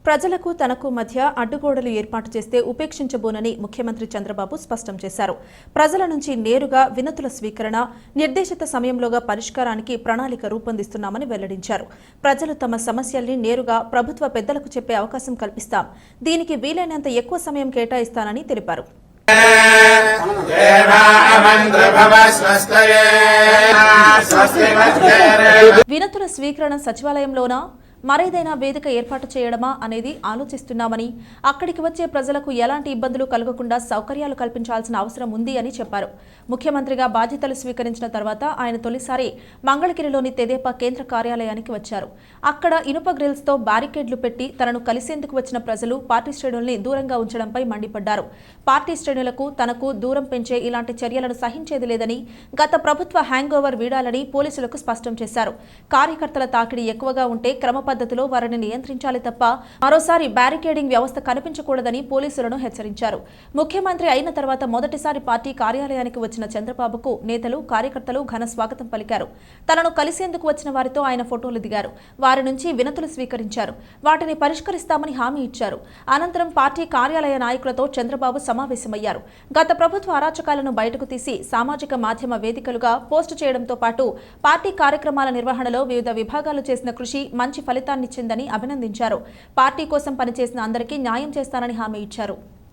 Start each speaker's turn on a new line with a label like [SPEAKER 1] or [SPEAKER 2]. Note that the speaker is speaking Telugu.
[SPEAKER 1] ప్రజలకు తనకు మధ్య అడ్డుగోడలు ఏర్పాటు చేస్తే ఉపేక్షించబోనని ముఖ్యమంత్రి చంద్రబాబు స్పష్టం చేశారు. ప్రజల నుంచి నేరుగా వినతుల స్వీకరణ, నిర్దేశిత సమయంలోగా పరిష్కారానికి ప్రణాళిక రూపొందిస్తున్నామని వెల్లడించారు. ప్రజలు తమ సమస్యల్ని నేరుగా ప్రభుత్వ పెద్దలకు చెప్పే అవకాశం కల్పిస్తాం. దీనికి వీలైనంత ఎక్కువ సమయం కేటాయిస్తానని తెలిపారు. వినతుల స్వీకరణ సచివాలయంలోనా మరేదైనా వేదిక ఏర్పాటు చేయడమా అనేది ఆలోచిస్తున్నామని, అక్కడికి వచ్చే ప్రజలకు ఎలాంటి ఇబ్బందులు కలగకుండా సౌకర్యాలు కల్పించాల్సిన అవసరం ఉంది అని చెప్పారు. ముఖ్యమంత్రిగా బాధ్యతలు స్వీకరించిన తర్వాత ఆయన తొలిసారి మంగళగిరిలోని తెదేపా కేంద్ర కార్యాలయానికి వచ్చారు. అక్కడ ఇనుప గ్రిల్స్తో బ్యారికేడ్లు పెట్టి తనను కలిసేందుకు వచ్చిన ప్రజలు పార్టీ శ్రేణుల్ని దూరంగా ఉంచడంపై మండిపడ్డారు. పార్టీ శ్రేణులకు తనకు దూరం పెంచే ఇలాంటి చర్యలను సహించేది లేదని, గత ప్రభుత్వ హ్యాంగ్ ఓవర్ వీడాలని పోలీసులకు స్పష్టం చేశారు. కార్యకర్తల తాకిడి ఎక్కువగా ఉంటే క్రమ పద్ధతిలో వారిని నియంత్రించాలి తప్ప మరోసారి బ్యారికేడింగ్ వ్యవస్థ కనిపించకూడదని పోలీసులను హెచ్చరించారు. ముఖ్యమంత్రి అయిన తర్వాత మొదటిసారి పార్టీ కార్యాలయానికి వచ్చిన చంద్రబాబుకు నేతలు, కార్యకర్తలు ఘన స్వాగతం పలికారు. తనను కలిసేందుకు వచ్చిన వారితో ఆయన ఫోటోలు దిగారు. వారి నుంచి వినతులు స్వీకరించారు. వాటిని పరిష్కరిస్తామని హామీ ఇచ్చారు. అనంతరం పార్టీ కార్యాలయ నాయకులతో చంద్రబాబు సమావేశమయ్యారు. గత ప్రభుత్వ అరాచకాలను బయటకు తీసి సామాజిక మాధ్యమ వేదికలుగా పోస్టు చేయడంతో పాటు పార్టీ కార్యక్రమాల నిర్వహణలో వివిధ విభాగాలు చేసిన కృషి మంచి ఫలితాన్నిచ్చిందని అభినందించారు. పార్టీ కోసం పనిచేసిన అందరికీ న్యాయం చేస్తానని హామీ ఇచ్చారు.